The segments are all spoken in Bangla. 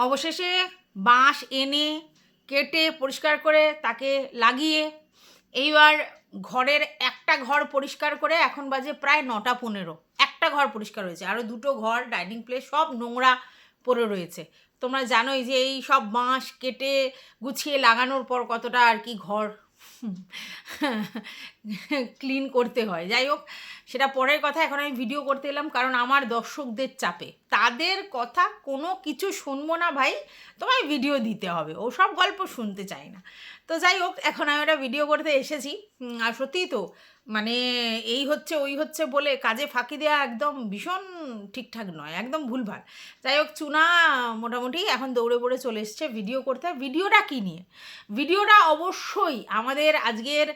অবশেষে বাঁশ এনে কেটে পরিষ্কার করে তাকে লাগিয়ে এইবার ঘরের একটা ঘর পরিষ্কার করে এখন বাজে প্রায় 9টা 15। একটা ঘর পরিষ্কার হয়েছে, আরও দুটো ঘর ডাইনিং প্লেস সব নোংরা পড়ে রয়েছে। তোমরা জানোই যে এই সব বাঁশ কেটে গুছিয়ে লাগানোর পর কতটা আর কি ঘর ক্লিন করতে হয়। যাই হোক, সেটা পরের কথা। এখন আমি ভিডিও করতে এলাম কারণ আমার দর্শকদের চাপে, তাদের কথা কোনো কিছু শুনবো না ভাই, তোমায় ভিডিও দিতে হবে, ও সব গল্প শুনতে চাই না। তো যাই হোক, এখন আমি একটা ভিডিও করতে এসেছি। আর সত্যিই তো মানে এই হচ্ছে ওই হচ্ছে বলে কাজে ফাঁকি দেওয়া একদম ভীষণ ঠিকঠাক নয়, একদম ভুলভাল। যাই হোক, চুনা মোটামুটি এখন দৌড়ে পড়ে চলে এসছে ভিডিও করতে। ভিডিওটা কী নিয়ে? ভিডিওটা অবশ্যই আমাদের আজকের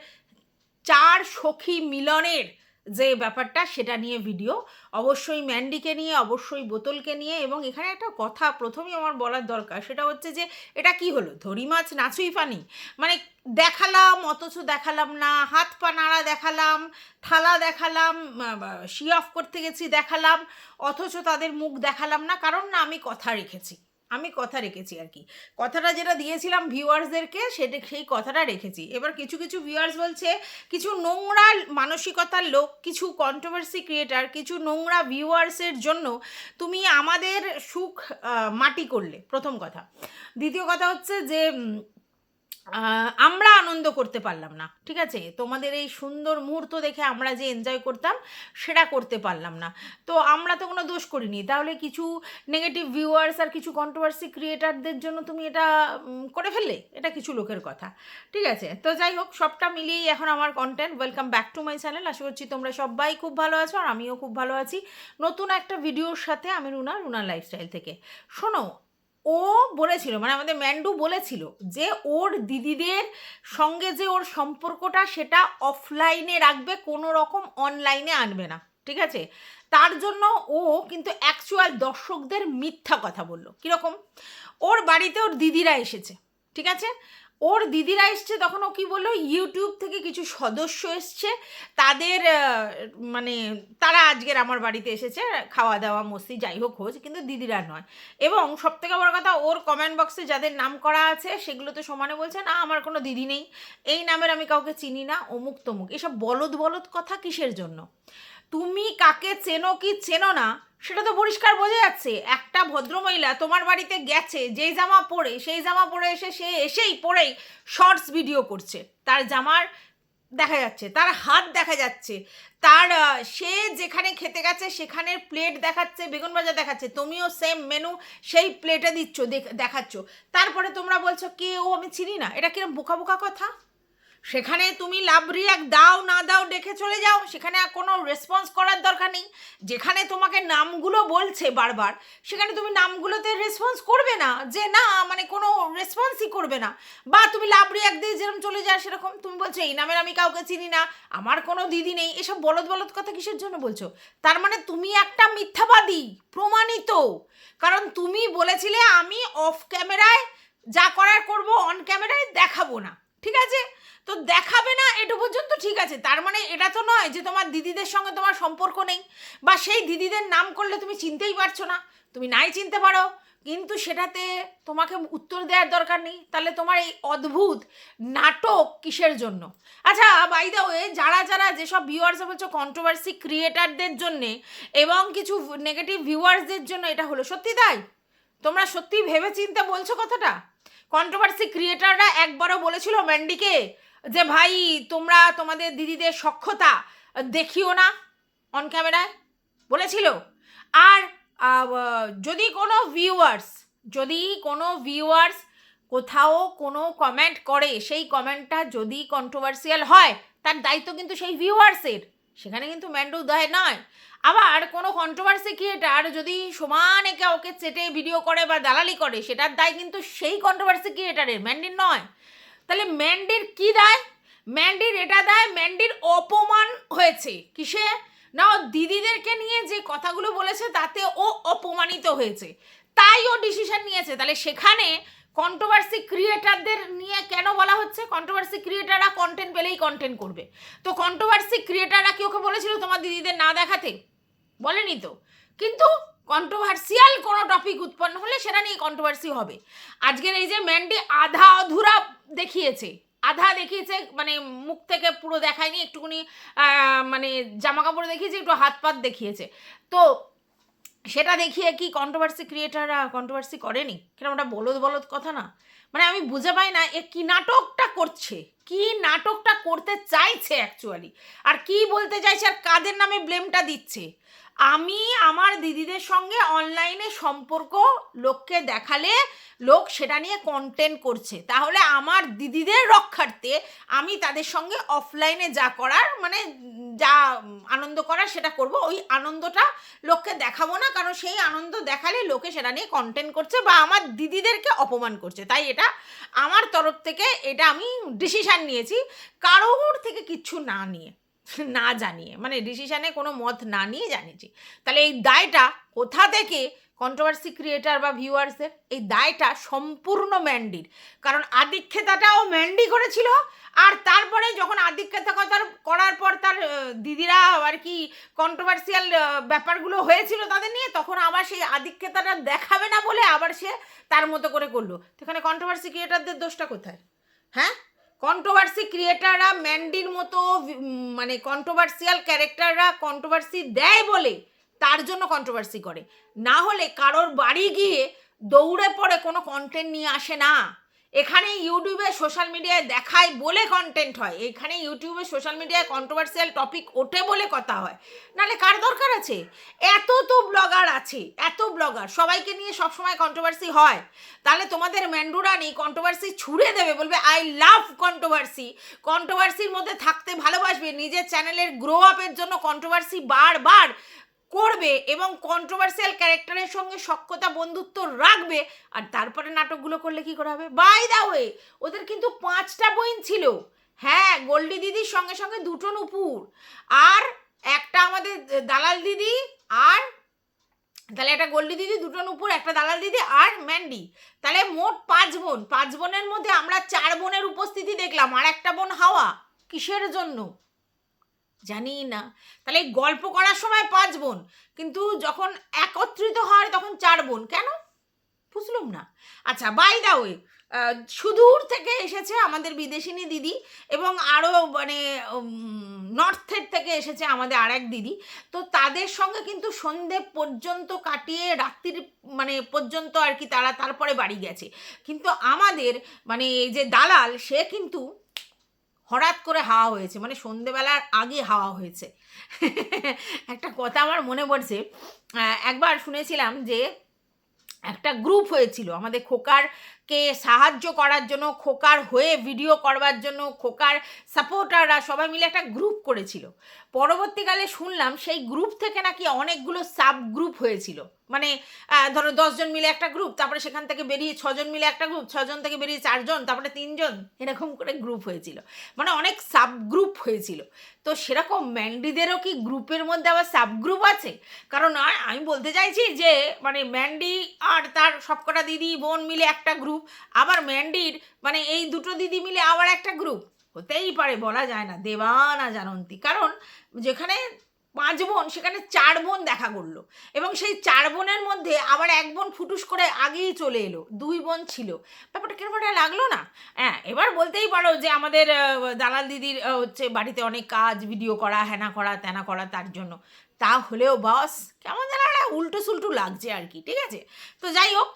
4 সখী মিলনের যে ব্যাপারটা সেটা নিয়ে ভিডিও, অবশ্যই ম্যান্ডিকে নিয়ে, অবশ্যই বোতলকে নিয়ে। এবং এখানে একটা কথা প্রথমেই আমার বলার দরকার, সেটা হচ্ছে যে এটা কি হলো, ধরি মাছ নাচুই পানি? মানে দেখালাম অথচ দেখালাম না, হাত পা নাড়া দেখালাম, থালা দেখালাম, শি অফ করতে গেছি দেখালাম, অথচ তাদের মুখ দেখালাম না। কারণ না, আমি কথা রেখেছি আর কি। কথাটা যেটা দিয়েছিলাম ভিউয়ার্সদেরকে, সেই কথাটা রেখেছি। এবার কিছু কিছু ভিউয়ার্স বলছে, কিছু নোংরা মানসিকতার লোক, কিছু কন্ট্রোভার্সি ক্রিয়েটার, কিছু নোংরা ভিউয়ার্সের জন্য তুমি আমাদের সুখ মাটি করলে, প্রথম কথা। দ্বিতীয় কথা হচ্ছে যে আমরা আনন্দ করতে পারলাম না, ঠিক আছে? তোমাদের এই সুন্দর মুহূর্ত দেখে আমরা যে এনজয় করতাম সেটা করতে পারলাম না। তো আমরা তো কোনো দোষ করিনি, তাহলে কিছু নেগেটিভ ভিউয়ার্স আর কিছু কন্ট্রোভার্সি ক্রিয়েটারদের জন্য তুমি এটা করে ফেললে? এটা কিছু লোকের কথা, ঠিক আছে? তো যাই হোক, সবটা মিলিয়েই এখন আমার content. Welcome back to my channel. আশা করছি তোমরা সবাই খুব ভালো আছো, আর আমিও খুব ভালো আছি নতুন একটা ভিডিওর সাথে। আমি রুনা লাইফস্টাইল থেকে। শোনো, ও বলেছিল, মানে আমাদের ম্যান্ডু বলেছিল যে ওর দিদিদের সঙ্গে যে ওর সম্পর্কটা সেটা অফলাইনে রাখবে, কোনো রকম অনলাইনে আনবে না, ঠিক আছে? তার জন্য ও কিন্তু অ্যাকচুয়াল দর্শকদের মিথ্যা কথা বললো। কীরকম? ওর বাড়িতে ওর দিদিরা এসেছে, ঠিক আছে? ওর দিদিরা এসছে, তখন ও কী বললো, ইউটিউব থেকে কিছু সদস্য এসছে, তাদের মানে তারা আজকের আমার বাড়িতে এসেছে, খাওয়া দাওয়া মস্তি যাই হোক হোক, কিন্তু দিদিরা নয়। এবং সবথেকে বড় কথা, ওর কমেন্ট বক্সে যাদের নাম করা আছে সেগুলো তো সমানে বলছে না আমার কোনো দিদি নেই, এই নামের আমি কাউকে চিনি না, অমুক তমুক। এসব বলদ কথা কিসের জন্য? তুমি কাকে চেনো কি চেনো না সেটা তো পরিষ্কার বোঝা যাচ্ছে। একটা ভদ্রমহিলা তোমার বাড়িতে গেছে, যেই জামা পরে সেই জামা পরে এসেই পরেই শর্টস ভিডিও করছে, তার জামার দেখা যাচ্ছে, তার হাত দেখা যাচ্ছে, তার সে যেখানে খেতে গেছে সেখানের প্লেট দেখাচ্ছে, বেগুন ভাজা দেখাচ্ছে, তুমিও সেম মেনু সেই প্লেটে দিচ্ছ, দেখাচ্ছ। তারপরে তোমরা বলছো কে ও আমি চিনি না। এটা কিরকম বোকা বোকা কথা? সেখানে তুমি লাভ রিয়াক্ট দাও না দাও দেখে চলে যাও, সেখানে আর কোনো রেসপন্স করার দরকার নেই। যেখানে তোমাকে নামগুলো বলছে বারবার, সেখানে তুমি নামগুলোতে রেসপন্স করবে না, যে না মানে কোনো রেসপন্সই করবে না। বা তুমি লাভ রিয়াক্ট দিয়ে যেরকম চলে যায় সেরকম তুমি বলছো এই নামের আমি কাউকে চিনি না, আমার কোনো দিদি নেই। এসব বলদ কথা কিসের জন্য বলছো? তার মানে তুমি একটা মিথ্যাবাদী, প্রমাণিত। কারণ তুমি বলেছিলে আমি অফ ক্যামেরায় যা করার করব, অন ক্যামেরায় দেখাবো না, ঠিক আছে? তো দেখাবে না, এটা পর্যন্ত ঠিক আছে। তার মানে এটা তো নয় যে তোমার দিদিদের সঙ্গে তোমার সম্পর্ক নেই, বা সেই দিদিদের নাম করলে তুমি চিনতেই পারছো না। তুমি নাই চিনতে পারো, কিন্তু সেটাতে তোমাকে উত্তর দেওয়ার দরকার নেই। তাহলে তোমার এই অদ্ভুত নাটক কিসের জন্য? আচ্ছা, বাই দ্য ওয়ে, যারা যেসব ভিউয়ার্স বলছো কন্ট্রোভার্সি ক্রিয়েটারদের জন্যে এবং কিছু নেগেটিভ ভিউয়ার্সদের জন্য এটা হলো, সত্যি তাই? তোমরা সত্যি ভেবে চিন্তে বলছো কথাটা? কন্ট্রোভার্সি ক্রিয়েটাররা একবারও বলেছিল ম্যান্ডিকে যে ভাই তোমরা তোমাদের দিদিদের সখ্যতা দেখিও না অন ক্যামেরায়? বলেছিল? আর যদি কোনো ভিউয়ার্স কোথাও কোনো কমেন্ট করে, সেই কমেন্টটা যদি কন্ট্রোভার্সিয়াল হয়, তার দায়িত্ব কিন্তু সেই ভিউয়ার্সের, সেখানে কিন্তু ম্যান্ডু দায় নয়। আবার কোনো কন্ট্রোভার্সি ক্রিয়েটার যদি সমান একে ওকে চেটে ভিডিও করে বা দালালি করে, সেটার দায় কিন্তু সেই কন্ট্রোভার্সি ক্রিয়েটারের, ম্যান্ডির নয়। তাহলে ম্যান্ডির কি দায়? ম্যান্ডির এটা দায়, ম্যান্ডির অপমান হয়েছে কিসে না, ও দিদিদেরকে নিয়ে যে কথাগুলো বলেছে তাতে ও অপমানিত হয়েছে, তাই ও ডিসিশন নিয়েছে। তাহলে সেখানে কন্ট্রোভার্সি ক্রিয়েটারদের নিয়ে কেন বলা হচ্ছে? কন্ট্রোভার্সি ক্রিয়েটাররা কন্টেন্ট পেলেই কন্টেন্ট করবে। তো কন্ট্রোভার্সি ক্রিয়েটাররা কি ওকে বলেছিল তোমার দিদিদের না দেখাতে? বলেনি তো। কিন্তু কন্ট্রোভার্সিয়াল কোনো টপিক উৎপন্ন হলে সেটা নিয়ে কন্ট্রোভার্সি হবে। আজকের এই যে ম্যান্ডি আধা অধুরা দেখিয়েছে, মানে মুখ থেকে পুরো দেখায়নি, একটুখানি মানে জামা কাপড় দেখিয়েছে, একটু হাত পাত দেখিয়েছে, তো সেটা দেখিয়ে কি কন্ট্রোভার্সি ক্রিয়েটাররা কন্ট্রোভার্সি করেনি? কেন ওটা বলদ বলদ কথা না? মানে আমি বুঝে পাই না এ কি নাটকটা করছে, কি নাটকটা করতে চাইছে অ্যাকচুয়ালি, আর কি বলতে চাইছে, আর কাদের নামে ব্লেমটা দিচ্ছে। আমি আমার দিদিদের সঙ্গে অনলাইনে সম্পর্ক লোককে দেখালে লোক সেটা নিয়ে কন্টেন্ট করছে, তাহলে আমার দিদিদের রক্ষার্থে আমি তাদের সঙ্গে অফলাইনে যা করার, মানে যা আনন্দ করার সেটা করব। ওই আনন্দটা লোককে দেখাবো না, কারণ সেই আনন্দ দেখালে লোকে সেটা নিয়ে কন্টেন্ট করছে বা আমার দিদিদেরকে অপমান করছে। তাই এটা আমার তরফ থেকে এটা আমি ডিসিশান নিয়েছি, কারোর থেকে কিচ্ছু না নিয়ে, না জানিয়ে, মানে ডিসিশানে কোনো মত না নিয়ে জানিয়েছি। তাহলে এই দায়টা কোথা থেকে? কন্ট্রোভার্সি ক্রিয়েটার বা ভিউয়ার্সদের। এই দায়টা সম্পূর্ণ ম্যান্ডির, কারণ আদিক্ষেতাটাও ম্যান্ডি করেছিল, আর তারপরে যখন আদিক্ষেতা করার পর তার দিদিরা আর কি কন্ট্রোভার্সিয়াল ব্যাপারগুলো হয়েছিল তাদের নিয়ে, তখন আবার সেই আদিক্ষেতাটা দেখাবে না বলে আবার সে তার মতো করে করলো। তো এখানে কন্ট্রোভার্সি ক্রিয়েটারদের দোষটা কোথায়? হ্যাঁ, কন্ট্রোভার্সি ক্রিয়েটাররা ম্যান্ডির মতো মানে কন্ট্রোভার্সিয়াল ক্যারেক্টাররা কন্ট্রোভার্সি দেয় বলে তার জন্য কন্ট্রোভার্সি করে, না হলে কারোর বাড়ি গিয়ে দৌড়ে পড়ে কোনো কন্টেন্ট নিয়ে আসে না। এখানে ইউটিউবে সোশ্যাল মিডিয়ায় দেখায় বলে কন্টেন্ট হয়, এখানে ইউটিউবে সোশ্যাল মিডিয়ায় কন্ট্রোভার্সিয়াল টপিক ওঠে বলে কথা হয়, নাহলে কার দরকার আছে? এত তো ব্লগার আছে, এত ব্লগার, সবাইকে নিয়ে সবসময় কন্ট্রোভার্সি হয়, তাহলে তোমাদের ম্যান্ডুরানি কন্ট্রোভার্সি ছুড়ে দেবে, বলবে আই লাভ কন্ট্রোভার্সি, কন্ট্রোভার্সির মধ্যে থাকতে ভালোবাসবে, নিজের চ্যানেলের গ্রো আপের জন্য কন্ট্রোভার্সি বারবার করবে এবং কন্ট্রোভার্সিয়াল ক্যারেক্টারের সঙ্গে সখ্যতা বন্ধুত্ব রাখবে, আর তারপরে নাটকগুলো করলে কি করে হবে? বাই দা ওয়ে, ওদের কিন্তু 5টা বোন ছিল। হ্যাঁ, গোল্ডি দিদির সঙ্গে সঙ্গে 2টো নুপুর, আর একটা আমাদের দালাল দিদি, আর তাহলে একটা গোল্ডি দিদি, 2টো নুপুর, একটা দালাল দিদি, আর ম্যান্ডি, তাহলে মোট 5 বোন। 5 বোনের মধ্যে আমরা 4 বোনের উপস্থিতি দেখলাম, আর একটা বোন হাওয়া। কিসের জন্য? জানি না। তাহলে এই গল্প করার সময় 5 বোন, কিন্তু যখন একত্রিত হয় তখন 4 বোন, কেন? বুঝলাম না। আচ্ছা, বাই দা ওয়ে, সুদূর থেকে এসেছে আমাদের বিদেশিনী দিদি, এবং আরও মানে নর্থের থেকে এসেছে আমাদের আরেক দিদি, তো তাদের সঙ্গে কিন্তু সন্ধে পর্যন্ত কাটিয়ে রাত্রির মানে পর্যন্ত আর কি তারা তারপরে বাড়ি গেছে। কিন্তু আমাদের মানে এই যে দালাল, সে কিন্তু হঠাৎ করে হাওয়া হয়েছে, মানে সন্ধেবেলার আগে হাওয়া হয়েছে। একটা কথা আমার মনে পড়ছে, একবার শুনেছিলাম যে একটা গ্রুপ হয়েছিল আমাদের খোকারকে সাহায্য করার জন্য, খোকার হয়ে ভিডিও করবার জন্য, খোকার সাপোর্টাররা সবাই মিলে একটা গ্রুপ করেছিল। পরবর্তীকালে শুনলাম সেই গ্রুপ থেকে নাকি অনেকগুলো সাব গ্রুপ হয়েছিল, মানে ধরো 10 জন মিলে একটা গ্রুপ, তারপরে সেখান থেকে বেরিয়ে 6 জন মিলে একটা গ্রুপ, 6 জন থেকে বেরিয়ে 4 জন, তারপরে 3 জন, এরকম করে গ্রুপ হয়েছিল, মানে অনেক সাব গ্রুপ হয়েছিল। তো সেরকম ম্যান্ডিদেরও কি গ্রুপের মধ্যে আবার সাব গ্রুপ আছে? কারণ আমি বলতে চাইছি যে মানে ম্যান্ডি আর তার সবকটা দিদি বোন মিলে একটা গ্রুপ, আবার ম্যান্ডির মানে এই 2টো দিদি মিলে আবার একটা গ্রুপ হতেই পারে, বলা যায় না, দেবা না জানন্তি। কারণ যেখানে 5 বোন সেখানে 4 বোন দেখা করলো, এবং সেই 4 বোনের মধ্যে আবার 1 বোন ফুটুস করে আগেই চলে এলো, 2 বোন ছিল। ব্যাপারটা কেমন লাগলো না? হ্যাঁ, এবার বলতেই পারো যে আমাদের দালাল দিদির হচ্ছে বাড়িতে অনেক কাজ, ভিডিও করা, হ্যানা করা, ত্যানা করা, তার জন্য। তা হলেও বস কেমন যেন একটা উল্টো সুল্টো লাগছে আর কি, ঠিক আছে? তো যাই হোক,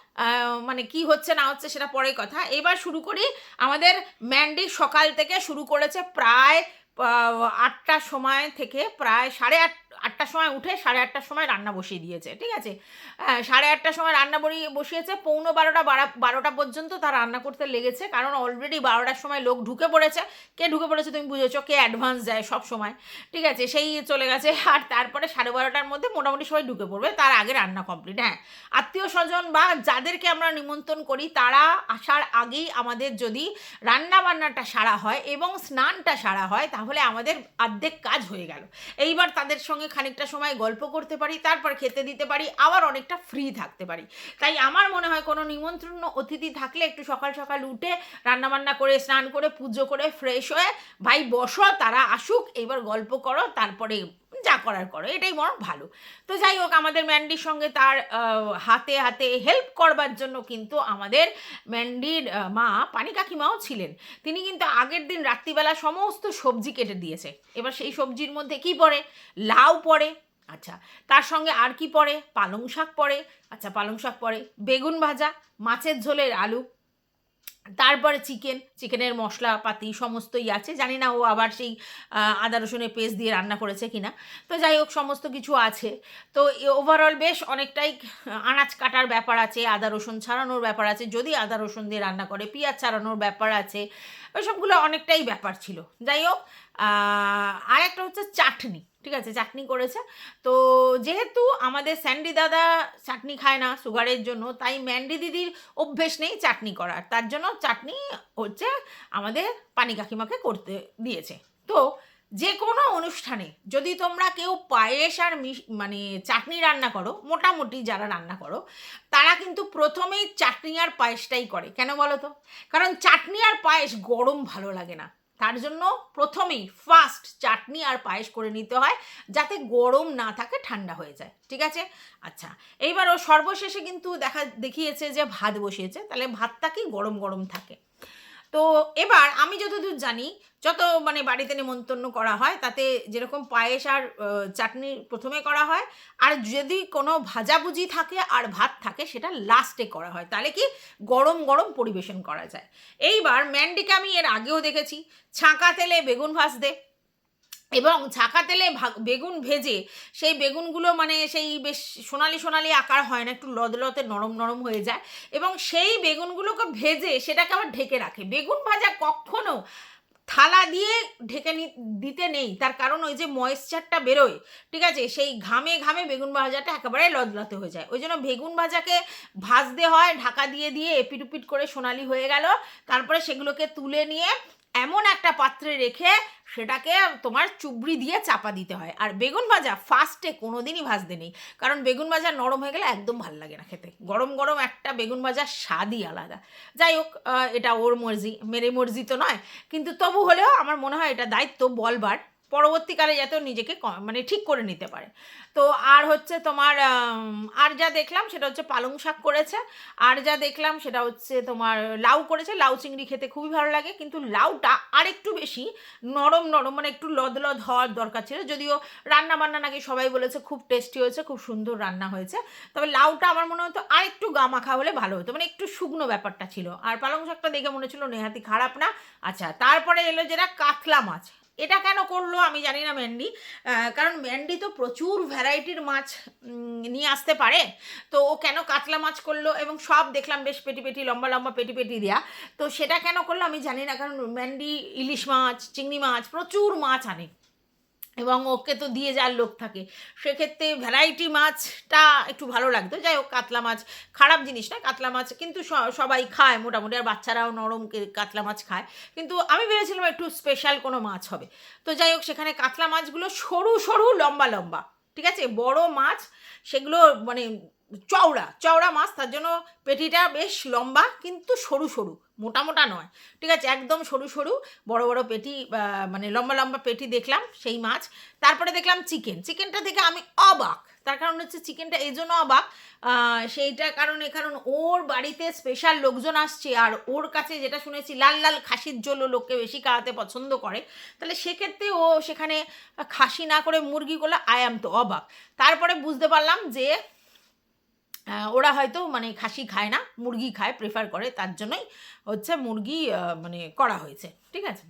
মানে কি হচ্ছে না হচ্ছে সেটা পরের কথা। এবার শুরু করি। আমাদের ম্যান্ডি সকাল থেকে শুরু করেছে প্রায় 8টার সময় থেকে, প্রায় 8:30টার সময় উঠে 8:30টার সময় রান্না বসিয়ে দিয়েছে, ঠিক আছে? 8:30টার সময় রান্না বসিয়েছে, 11:45 পর্যন্ত তার রান্না করতে লেগেছে, কারণ অলরেডি 12টার সময় লোক ঢুকে পড়েছে। কে ঢুকে পড়েছে তুমি বুঝেছো, কে অ্যাডভান্স দেয় সব সময়, ঠিক আছে? সেই চলে গেছে, আর তারপরে 12:30টার মধ্যে মোটামুটি সবাই ঢুকে পড়বে, তার আগে রান্না কমপ্লিট। হ্যাঁ, আত্মীয় স্বজন বা যাদেরকে আমরা নিমন্ত্রণ করি তারা আসার আগেই আমাদের যদি রান্না বান্নাটা সারা হয় এবং স্নানটা সারা হয়, তাহলে আমাদের অর্ধেক কাজ হয়ে গেল। এইবার তাদের সঙ্গে খানিকটা সময় গল্প করতে পারি, তারপর খেতে দিতে পারি, আবার অনেকটা ফ্রি থাকতে পারি। তাই আমার মনে হয় কোনো নিমন্ত্রণ অতিথি থাকলে একটু সকাল সকাল উঠে রান্নাবান্না করে, স্নান করে, পুজো করে, ফ্রেশ হয়ে ভাই বসো, তারা আসুক, এইবার গল্প করো, তারপরে যা করার করো, এটাই বরং ভালো। তো যাই হোক, আমাদের ম্যান্ডির সঙ্গে তার হাতে হাতে হেল্প করবার জন্য কিন্তু আমাদের ম্যান্ডির মা পানি কাকিমাও ছিলেন। তিনি কিন্তু আগের দিন রাত্রিবেলা সমস্ত সবজি কেটে দিয়েছে। এবার সেই সবজির মধ্যে কি পড়ে? লাউ পড়ে, আচ্ছা, তার সঙ্গে আর কি পড়ে? পালং শাক পড়ে, আচ্ছা, পালং শাক পড়ে, বেগুন ভাজা, মাছের ঝোলের আলু, তারপরে চিকেনের মশলাপাতি সমস্তই আছে। জানি না ও আবার সেই আদা রসুনের পেস্ট দিয়ে রান্না করেছে কিনা। তো যাই হোক, সমস্ত কিছু আছে। তো ওভারঅল বেশ অনেকটাই আনাজ কাটার ব্যাপার আছে, আদা রসুন ছাড়ানোর ব্যাপার আছে, যদি আদা রসুন দিয়ে রান্না করে পেঁয়াজ ছাড়ানোর ব্যাপার আছে, ওইসবগুলো অনেকটাই ব্যাপার ছিল। যাই হোক, আর একটা হচ্ছে চাটনি, ঠিক আছে, চাটনি করেছে। তো যেহেতু আমাদের স্যান্ডি দাদা চাটনি খায় না সুগারের জন্য, তাই ম্যান্ডি দিদির অভ্যেস নেই চাটনি করার, তার জন্য চাটনি হচ্ছে আমাদের পানি কাকিমাকে করতে দিয়েছে। তো যে কোনো অনুষ্ঠানে যদি তোমরা কেউ পায়েস আর মানে চাটনি রান্না করো, মোটামুটি যারা রান্না করো, তারা কিন্তু প্রথমেই চাটনি আর পায়েসটাই করে। কেন বলো তো? কারণ চাটনি আর পায়েস গরম ভালো লাগে না, তার জন্য প্রথমেই ফার্স্ট চাটনি আর পায়েস করে নিতে হয়, যাতে গরম না থাকে, ঠান্ডা হয়ে যায়, ঠিক আছে? আচ্ছা, এইবার ও সর্বশেষে কিন্তু দেখিয়েছে যে ভাত বসিয়েছে, তাহলে ভাতটা কি গরম গরম থাকে। তো এবার আমি যতদূর জানি, যত মানে বাড়িতে নেমন্তন্ন করা হয়, তাতে যেরকম পায়েস আর চাটনি প্রথমে করা হয়, আর যদি কোনো ভাজাভুজি থাকে আর ভাত থাকে, সেটা লাস্টে করা হয়, তাহলে কি গরম গরম পরিবেশন করা যায়। এইবার ম্যান্ডিকে আমি এর আগেও দেখেছি ছাঁকা তেলে বেগুন ভাজতে, এবং ছাঁকা তেলে বেগুন ভেজে সেই বেগুনগুলো মানে সেই বেশ সোনালি সোনালি আকার হয় না, একটু লদলতে নরম নরম হয়ে যায়, এবং সেই বেগুনগুলোকে ভেজে সেটাকে আবার ঢেকে রাখে। বেগুন ভাজা কখনো থালা দিয়ে ঢেকে দিতে নেই, তার কারণ ওই যে ময়েশ্চারটা বেরোয়, ঠিক আছে, সেই ঘামে ঘামে বেগুন ভাজাটা একেবারে লদলতে হয়ে যায়। ওই জন্য বেগুন ভাজাকে ভাজতে হয় ঢাকা দিয়ে দিয়ে, এপিট উপিট করে সোনালি হয়ে গেল, তারপরে সেগুলোকে তুলে নিয়ে এমন একটা পাত্রে রেখে সেটাকে তোমার চুবড়ি দিয়ে চাপা দিতে হয়। আর বেগুন ভাজা ফার্স্টে কোনো দিনই ভাজতে নেই, কারণ বেগুন ভাজা নরম হয়ে গেলে একদম ভালো লাগে না খেতে। গরম গরম একটা বেগুন ভাজার স্বাদই আলাদা। যাই হোক, এটা ওর মর্জি, মেরে মর্জি তো নয়, কিন্তু তবু হলেও আমার মনে হয় এটা দায়িত্ব বলবার, পরবর্তীকালে যাতেও নিজেকে মানে ঠিক করে নিতে পারে। তো আর হচ্ছে তোমার আর যা দেখলাম সেটা হচ্ছে পালং শাক করেছে, আর যা দেখলাম সেটা হচ্ছে তোমার লাউ করেছে। লাউ চিংড়ি খেতে খুবই ভালো লাগে, কিন্তু লাউটা আর একটু বেশি নরম নরম, মানে একটু লদলদ হওয়ার দরকার ছিল। যদিও রান্না বান্না নাকি সবাই বলেছে খুব টেস্টি হয়েছে, খুব সুন্দর রান্না হয়েছে, তবে লাউটা আমার মনে হতো আর একটু গামাখা হলে ভালো হতো, মানে একটু শুকনো ব্যাপারটা ছিল। আর পালং শাকটা দেখে মনে ছিল নেহাতি খারাপ না। আচ্ছা, তারপরে এলো যেটা কাতলা মাছ। এটা কেন করলো আমি জানি না ম্যান্ডি, কারণ ম্যান্ডি তো প্রচুর ভ্যারাইটির মাছ নিয়ে আসতে পারে। তো ও কেন কাতলা মাছ করলো, এবং সব দেখলাম বেশ পেটি পেটি লম্বা লম্বা পেটি পেটি দেয়া। তো সেটা কেন করলো আমি জানি না, কারণ ম্যান্ডি ইলিশ মাছ, চিংড়ি মাছ, প্রচুর মাছ আনে, এবং ওকে তো দিয়ে যাওয়ার লোক থাকে, সেক্ষেত্রে ভ্যারাইটি মাছটা একটু ভালো লাগতো। যাই হোক, কাতলা মাছ খারাপ জিনিস না, কাতলা মাছ কিন্তু সবাই খায় মোটামুটি, আর বাচ্চারাও নরম কাতলা মাছ খায়, কিন্তু আমি ভেবেছিলাম একটু স্পেশাল কোনো মাছ হবে। তো যাই হোক, সেখানে কাতলা মাছগুলো সরু সরু লম্বা লম্বা, ঠিক আছে, বড় মাছ সেগুলো মানে চওড়া চওড়া মাছ, তার জন্য পেটিটা বেশ লম্বা কিন্তু সরু সরু, মোটা মোটা নয়, ঠিক আছে, একদম সরু সরু বড় বড় পেটি, মানে লম্বা লম্বা পেটি দেখলাম সেই মাছ। তারপরে দেখলাম চিকেনটা দেখে আমি অবাক, তার কারণ হচ্ছে চিকেনটা এই জন্য অবাক, সেইটার কারণ ওর বাড়িতে স্পেশাল লোকজন আসছে, আর ওর কাছে যেটা শুনেছি লাল লাল খাসির ঝোল লোককে বেশি খাওয়াতে পছন্দ করে, তাহলে সেক্ষেত্রে ও সেখানে খাসি না করে মুরগি করলে আই অ্যাম তো অবাক। তারপরে বুঝতে পারলাম যে ওরা হয়তো মানে খাসি খায় না, মুরগি খায়, প্রেফার করে, তার জন্যই হচ্ছে মুরগি মানে করা হয়েছে, ঠিক আছে।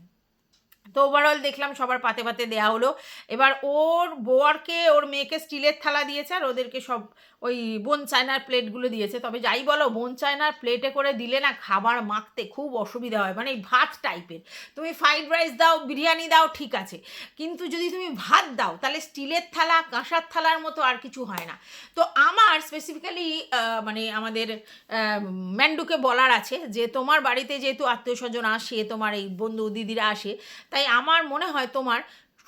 তো ওভারঅল দেখলাম সবার পাতে পাতে দেয়া হলো। এবার ওর বরকে ওর মেয়েকে স্টিলের থালা দিয়েছে, আর ওদেরকে সব ওই বোন চায়নার প্লেটগুলো দিয়েছে। তবে যাই বলো, বোন চায়নার প্লেটে করে দিলে না খাবার মাখতে খুব অসুবিধা হয়, মানে এই ভাত টাইপের। তুমি ফ্রাইড রাইস দাও, বিরিয়ানি দাও, ঠিক আছে, কিন্তু যদি তুমি ভাত দাও তাহলে স্টিলের থালা, কাঁসার থালার মতো আর কিছু হয় না। তো আমার স্পেসিফিক্যালি মানে আমাদের ম্যান্ডুকে বলার আছে যে তোমার বাড়িতে যেহেতু আত্মীয় স্বজন আসে, তোমার এই বন্ধু দিদিরা আসে, তাই আমার মনে হয় তোমার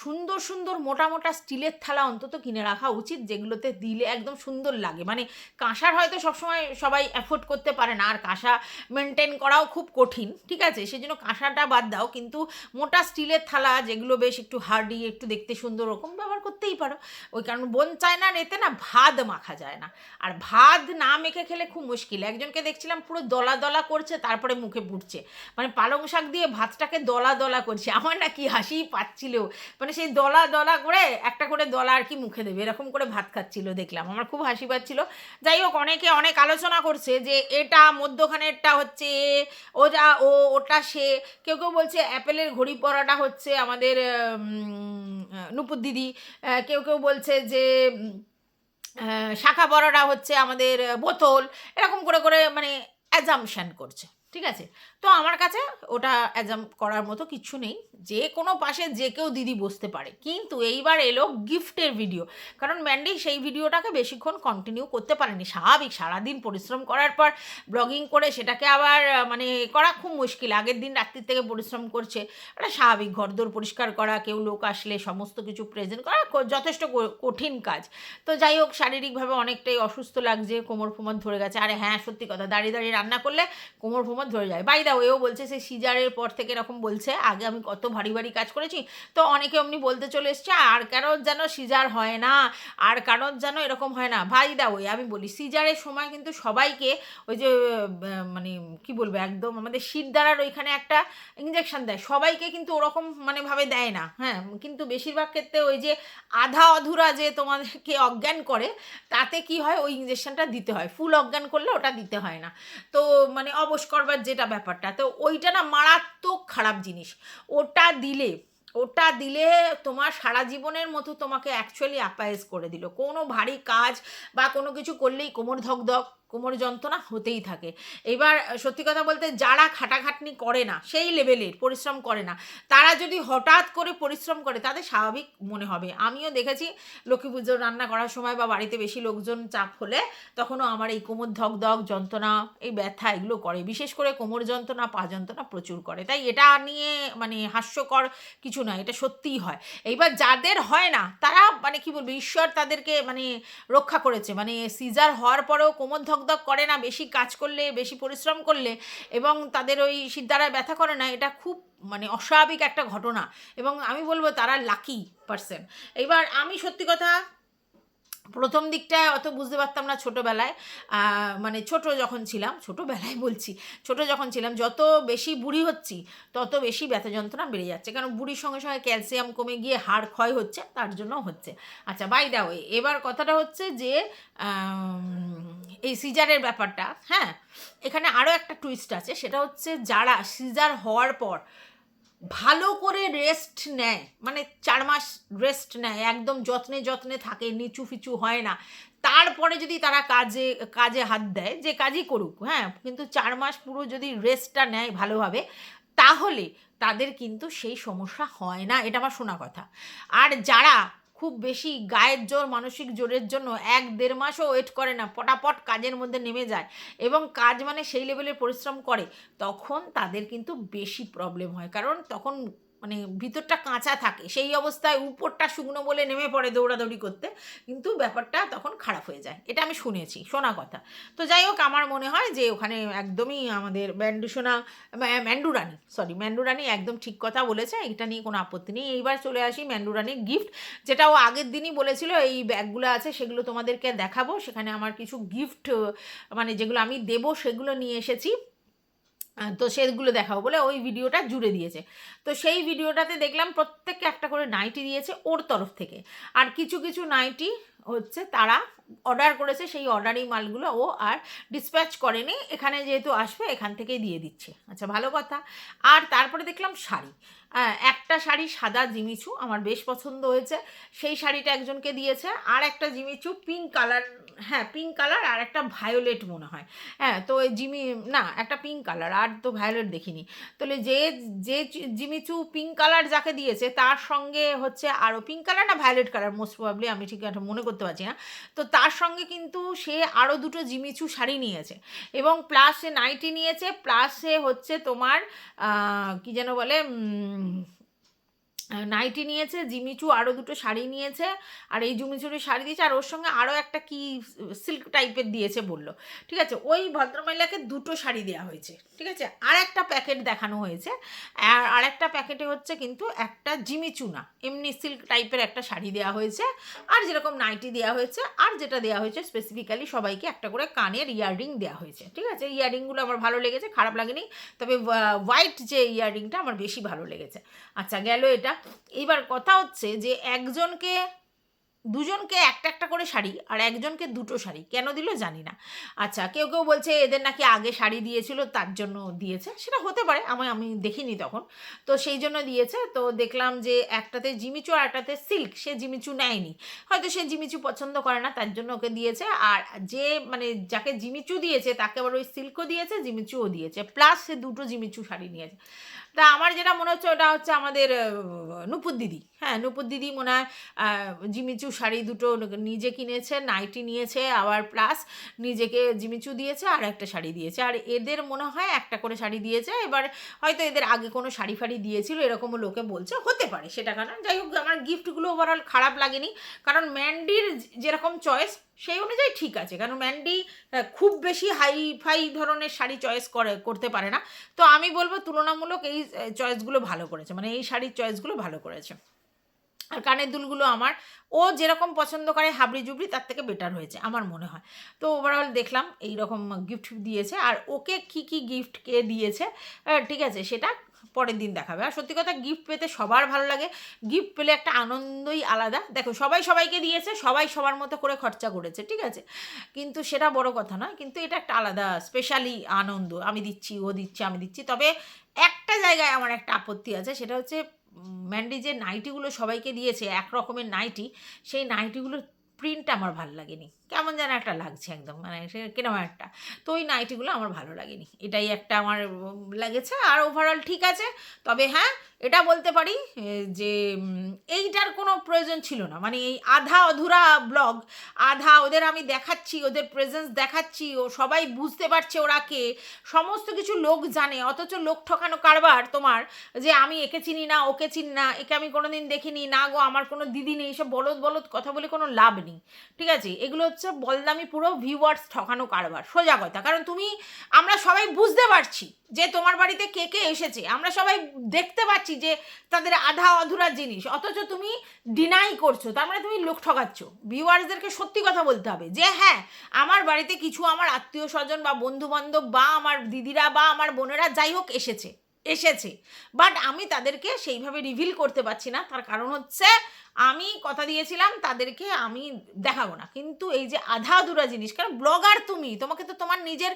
সুন্দর সুন্দর মোটা মোটা স্টিলের থালা অন্তত কিনে রাখা উচিত, যেগুলোতে দিলে একদম সুন্দর লাগে। মানে কাঁসার হয়তো সবসময় সবাই অ্যাফোর্ড করতে পারে না, আর কাঁসা মেনটেন করাও খুব কঠিন, ঠিক আছে, সেই জন্য কাঁসাটা বাদ দাও, কিন্তু মোটা স্টিলের থালা যেগুলো বেশ একটু হার্ডি, একটু দেখতে সুন্দর, ওরকম ব্যবহার করতেই পারো। ওই কারণ বোন চায় না এতে না ভাত মাখা যায় না, আর ভাত না মেখে খেলে খুব মুশকিল। একজনকে দেখছিলাম পুরো দলা দলা করছে, তারপরে মুখে পুড়ছে, মানে পালং শাক দিয়ে ভাতটাকে দলা দলা করছে। আমার না কি হাসিই পাচ্ছিল, মানে সেই দলা দলা করে একটা করে দলা আর কি মুখে দেবে, এরকম করে ভাত খাচ্ছিল দেখলাম, আমার খুব হাসি পাচ্ছিল। যাই হোক, অনেকে অনেক আলোচনা করছে যে এটা মধ্যখানেরটা হচ্ছে ও যা ও ওটা সে, কেউ কেউ বলছে অ্যাপেলের ঘড়ি পরাটা হচ্ছে আমাদের নুপুর দিদি, কেউ কেউ বলছে যে শাখা পরাটা হচ্ছে আমাদের বোতল, এরকম করে করে মানে অ্যাজামশান করছে, ঠিক আছে। তো আমার কাছে ওটা অ্যাজাম করার মতো কিছু নেই, যে কোনো পাশে যে কেউ দিদি বসতে পারে। কিন্তু এইবার এলো গিফটের ভিডিও, কারণ ম্যান্ডি সেই ভিডিওটাকে বেশিক্ষণ কন্টিনিউ করতে পারেনি, স্বাভাবিক, সারাদিন পরিশ্রম করার পর ব্লগিং করে সেটাকে আবার মানে করা খুব মুশকিল, আগের দিন রাত্রির থেকে পরিশ্রম করছে, এটা স্বাভাবিক, ঘরদোর পরিষ্কার করা, কেউ লোক আসলে সমস্ত কিছু প্রেজেন্ট করা যথেষ্ট কঠিন কাজ। তো যাই হোক, শারীরিকভাবে অনেকটাই অসুস্থ লাগছে, কোমর ফোমর ধরে গেছে। আরে হ্যাঁ, সত্যি কথা, দাঁড়িয়ে দাঁড়িয়ে রান্না করলে কোমর ফোমর ধরে যায়। বাই দা ওয়েও বলছে সে সিজারের পর থেকে এরকম বলছে, আগে আমি কত ভারী ভারী কাজ করেছি, তো অনেকে অমনি বলতে চলে এসছে আর কারোর যেন সিজার হয় না, আর কারোর যেন এরকম হয় না। ভাই দা ওই আমি বলি, সিজারের সময় কিন্তু সবাইকে ওই যে মানে কি বলবো, একদম আমাদের শীত দ্বারার ওইখানে একটা ইঞ্জেকশন দেয়, সবাইকে কিন্তু ওরকম মানে ভাবে দেয় না, হ্যাঁ, কিন্তু বেশিরভাগ ক্ষেত্রে ওই যে আধা অধুরা যে তোমাদেরকে অজ্ঞান করে, তাতে কি হয়, ওই ইঞ্জেকশনটা দিতে হয়, ফুল অজ্ঞান করলে ওটা দিতে হয় না। তো মানে অবশ করবার যেটা ব্যাপারটা, তো ওইটা না মারাত্মক খারাপ জিনিস। ওটা দিলে তোমার সারা জীবনের মতো তোমাকে অ্যাকচুয়ালি অ্যাপাইজ করে দিল। কোনো ভারী কাজ বা কোনো কিছু করলেই কোমর ধকধক, কোমর যন্ত্রণা হতেই থাকে। এবার সত্যি কথা বলতে, যারা খাটাখাটনি করে না, সেই লেভেলের পরিশ্রম করে না, তারা যদি হঠাৎ করে পরিশ্রম করে, তাদের স্বাভাবিক মনে হবে। আমিও দেখেছি লক্ষ্মী পুজোর রান্না করার সময় বা বাড়িতে বেশি লোকজন চাপ হলে, তখনও আমার এই কোমর ধকধক যন্ত্রণা, এই ব্যথা এগুলো করে, বিশেষ করে কোমর যন্ত্রণা, পা যন্ত্রণা প্রচুর করে। তাই এটা নিয়ে মানে হাস্যকর কিছু না, এটা সত্যিই হয়। এইবার যাদের হয় না, তারা মানে কি বলবো, ঈশ্বর তাদেরকে মানে রক্ষা করেছে, মানে সিজার হওয়ার পরেও কোমর ধকধক করে না, বেশি কাজ করলে, বেশি পরিশ্রম করলে, এবং তাদের ওই শিরদাঁড়ায় ব্যথা করে না, এটা খুব মানে অস্বাভাবিক একটা ঘটনা, এবং আমি বলবো তারা লাকি পারসন। এবার আমি সত্যি কথা প্রথম দিকটায় অত বুঝতে পারতাম না ছোটোবেলায়, মানে ছোটোবেলায় বলছি, ছোটো যখন ছিলাম, যত বেশি বুড়ি হচ্ছি তত বেশি ব্যথা যন্ত্রণা বেড়ে যাচ্ছে, কারণ বুড়ির সঙ্গে সঙ্গে ক্যালসিয়াম কমে গিয়ে হাড় ক্ষয় হচ্ছে, তার জন্য হচ্ছে। আচ্ছা বাই দা ওয়ে, এবার কথাটা হচ্ছে যে এই সিজারের ব্যাপারটা, হ্যাঁ, এখানে আরও একটা টুইস্ট আছে, সেটা হচ্ছে যারা সিজার হওয়ার পর ভালো করে রেস্ট নেয়, মানে 4 মাস রেস্ট নেয়, একদম যত্নে যত্নে থাকে, নিচু ফিচু হয় না, তারপরে যদি তারা কাজে হাত দেয়, যে কাজই করুক, হ্যাঁ, কিন্তু 4 মাস পুরো যদি রেস্টটা নেয় ভালোভাবে, তাহলে তাদের কিন্তু সেই সমস্যা হয় না, এটা আমার শোনা কথা। আর যারা খুব বেশি গায়ের জোর, মানসিক জোরের জন্য 1-1.5 মাসও ওয়েট করে না, পটাপট কাজের মধ্যে নেমে যায়, এবং কাজ মানে সেই লেভেলের পরিশ্রম করে, তখন তাদের কিন্তু বেশি প্রবলেম হয়, কারণ তখন মানে ভিতরটা কাঁচা থাকে, সেই অবস্থায় উপরটা শুকনো বলে নেমে পড়ে দৌড়াদৌড়ি করতে, কিন্তু ব্যাপারটা তখন খারাপ হয়ে যায়, এটা আমি শুনেছি, শোনা কথা। তো যাই হোক, আমার মনে হয় যে ওখানে একদমই আমাদের ম্যান্ডু রানী একদম ঠিক কথা বলেছে, এটা নিয়ে কোনো আপত্তি নেই। এইবার চলে আসি ম্যান্ডু রানীর গিফট, যেটা ও আগের দিনই বলেছিল এই ব্যাগগুলো আছে, সেগুলো তোমাদেরকে দেখাবো, সেখানে আমার কিছু গিফট মানে যেগুলো আমি দেবো সেগুলো নিয়ে এসেছি, তো সেগুলো দেখাবো বলে ওই ভিডিওটা জুড়ে দিয়েছে। তো সেই ভিডিওটাতে দেখলাম প্রত্যেককে একটা করে নাইটি দিয়েছে ওর তরফ থেকে, আর কিছু কিছু নাইটি হচ্ছে তারা অর্ডার করেছে, সেই অর্ডারি মালগুলো ও আর ডিসপ্যাচ করেনি, এখানে যেহেতু আসবে এখান থেকেই দিয়ে দিচ্ছে। আচ্ছা, ভালো কথা। আর তারপরে দেখলাম শাড়ি, একটা শাড়ি সাদা জিমিচু আমার বেশ পছন্দ হয়েছে, সেই শাড়িটা একজনকে দিয়েছে, আর একটা জিমিচু পিঙ্ক কালার, হ্যাঁ পিঙ্ক কালার, আর একটা ভায়োলেট মনে হয়, হ্যাঁ, তো ওই না একটা পিঙ্ক কালার, আর তো ভায়োলেট দেখিনি। তাহলে যে যে জিমিচু পিঙ্ক কালার যাকে দিয়েছে, তার সঙ্গে হচ্ছে আরও পিঙ্ক কালার না ভায়োলেট কালার, মোস্ট প্রবাবলি, আমি ঠিক একটা মনে করতে পারছি না, তো তার সঙ্গে কিন্তু সে আরও দুটো জিমিচু শাড়ি নিয়েছে, এবং প্লাস সে নাইটি নিয়েছে, প্লাস সে হচ্ছে তোমার কি যেন বলে নাইটি নিয়েছে, জিমিচু আরও দুটো শাড়ি নিয়েছে, আর এই জিমিচুরি শাড়ি দিয়েছে, আর ওর সঙ্গে আরও একটা কি সিল্ক টাইপের দিয়েছে বললো, ঠিক আছে। ওই ভদ্রমহিলাকে দুটো শাড়ি দেওয়া হয়েছে, ঠিক আছে। আর একটা প্যাকেট দেখানো হয়েছে, আর একটা প্যাকেটে হচ্ছে কিন্তু একটা জিমিচু না, এমনি সিল্ক টাইপের একটা শাড়ি দেওয়া হয়েছে, আর যেরকম নাইটি দেওয়া হয়েছে, আর যেটা দেওয়া হয়েছে স্পেসিফিক্যালি সবাইকে একটা করে কানের ইয়াররিং দেওয়া হয়েছে, ঠিক আছে। ইয়াররিংগুলো আমার ভালো লেগেছে, খারাপ লাগেনি, তবে হোয়াইট যে ইয়াররিংটা আমার বেশি ভালো লেগেছে। আচ্ছা, গেল এটা। এইবার কথা হচ্ছে যে দুজনকে একটা একটা করে শাড়ি আর একজনকে দুটো শাড়ি কেন দিল জানি না। আচ্ছা, কেউ কেউ বলছে এদের নাকি আগে শাড়ি দিয়েছিল তার জন্য দিয়েছে, সেটা হতে পারে, আমি দেখিনি তখন, তো সেই জন্য দিয়েছে। তো দেখলাম যে একটাতে জিমিচু আর একটাতে সিল্ক, সে জিমিচু নেয়নি, হয়তো সে জিমিচু পছন্দ করে না তার জন্য ওকে দিয়েছে। আর যে মানে যাকে জিমিচু দিয়েছে তাকে আবার ওই সিল্কও দিয়েছে, জিমিচুও দিয়েছে, প্লাস সে দুটো জিমিচু শাড়ি নিয়েছে। তা আমার যেটা মনে হচ্ছে ওটা হচ্ছে আমাদের নূপুর দিদি, হ্যাঁ নূপুর দিদি মনে হয় জিমিচু শাড়ি দুটো নিজে কিনেছে, নাইটি নিয়েছে, আবার প্লাস নিজেকে জিমিচু দিয়েছে আর একটা শাড়ি দিয়েছে, আর এদের মনে হয় একটা করে শাড়ি দিয়েছে। এবার হয়তো এদের আগে কোনো শাড়ি ফাড়ি দিয়েছিল এরকমও লোকে বলছে, হতে পারে সেটা, কারণ যাই হোক আমার গিফটগুলো ওভারঅল খারাপ লাগেনি, কারণ ম্যান্ডির যেরকম চয়েস সেই অনুযায়ী ঠিক আছে, কারণ ম্যান্ডি খুব বেশি হাই ফাই ধরনের শাড়ি চয়েস করতে পারে না। তো আমি বলবো তুলনামূলক এই চয়েসগুলো ভালো করেছে, মানে এই শাড়ির চয়েসগুলো ভালো করেছে। আর কানের দুলগুলো আমার ও যেরকম পছন্দ করে হাবড়ি জুবড়ি তার থেকে বেটার হয়েছে আমার মনে হয়। তো ওভারঅল দেখলাম এই রকম গিফট দিয়েছে, আর ওকে কি কি গিফট কে দিয়েছে ঠিক আছে সেটা পরের দিন দেখাবে। আর সত্যি কথা গিফট পেতে সবার ভালো লাগে, গিফট পেলে একটা আনন্দই আলাদা। দেখো সবাই সবাইকে দিয়েছে, সবাই সবার মতো করে খরচা করেছে, ঠিক আছে, কিন্তু সেটা বড় কথা নয়, কিন্তু এটা একটা আলাদা স্পেশালি আনন্দ, আমি দিচ্ছি ও দিচ্ছে আমি দিচ্ছি। তবে একটা জায়গায় আমার একটা আপত্তি আছে, সেটা হচ্ছে ম্যান্ডি যে নাইটিগুলো সবাইকে দিয়েছে এক রকমের নাইটি, সেই নাইটিগুলোর প্রিন্ট আমার ভালো লাগেনি, কেমন যেন একটা লাগছে একদম, মানে সে কিরকম একটা, তো ওই নাইটিগুলো আমার ভালো লাগেনি, এটাই একটা আমার লেগেছে। আর ওভারঅল ঠিক আছে, তবে হ্যাঁ এটা বলতে পারি যে এইটার কোনো প্রয়োজন ছিল না, মানে এই আধা অধুরা ব্লগ, আধা ওদের আমি দেখাচ্ছি, ওদের প্রেজেন্স দেখাচ্ছি, ও সবাই বুঝতে পারছে ওরা কে, সমস্ত কিছু লোক জানে, অথচ লোক ঠকানো কারবার তোমার, যে আমি একে চিনি না ওকে চিনি না, একে আমি কোনো দিন দেখিনি, না গো আমার কোনো দিদি নেই, সব বলদ বলদ কথা বলে কোনো লাভ নেই, ঠিক আছে। এগুলো হচ্ছে বলদামি পুরো ভিউয়ার্স ঠকানো কারবার, সোজা কথা। কারণ আমরা সবাই বুঝতে পারছি যে তোমার বাড়িতে কে কে এসেছে, আমরা সবাই দেখতে পাচ্ছি যে তাদের আধা অধুরা জিনিস, অথচ তুমি ডিনাই করছো, তার মানে তুমি লোক ঠকাচ্ছ। ভিউয়ার্সদেরকে সত্যি কথা বলতে হবে যে হ্যাঁ আমার বাড়িতে কিছু আমার আত্মীয় স্বজন বা বন্ধু বান্ধব বা আমার দিদিরা বা আমার বোনেরা যাই হোক এসেছে, বাট আমি তাদেরকে সেইভাবে রিভিল করতে পারছি না, তার কারণ হচ্ছে আমি কথা দিয়েছিলাম তাদেরকে আমি দেখাবো না। কিন্তু এই যে আধা আধুরা জিনিস, কারণ ব্লগার তোমাকে তো তোমার নিজের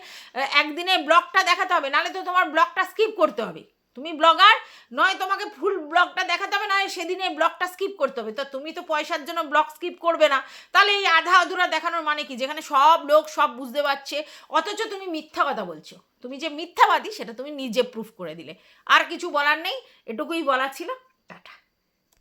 একদিনে ব্লগটা দেখাতে হবে, নাহলে তো তোমার ব্লগটা স্কিপ করতে হবে। তুমি ব্লগার নয়, তোমাকে ফুল ব্লগটা দেখাতে হবে, নয় সেদিনে ব্লগটা স্কিপ করতে হবে। তো তুমি তো পয়সার জন্য ব্লগ স্কিপ করবে না, তাহলে এই আধা আধুরা দেখানোর মানে কি, যেখানে সব লোক সব বুঝতে পারছে, অথচ তুমি মিথ্যা কথা বলছো। তুমি যে মিথ্যাবাদী সেটা তুমি নিজে প্রুফ করে দিলে। আর কিছু বলার নেই, এটুকুই বলার ছিল।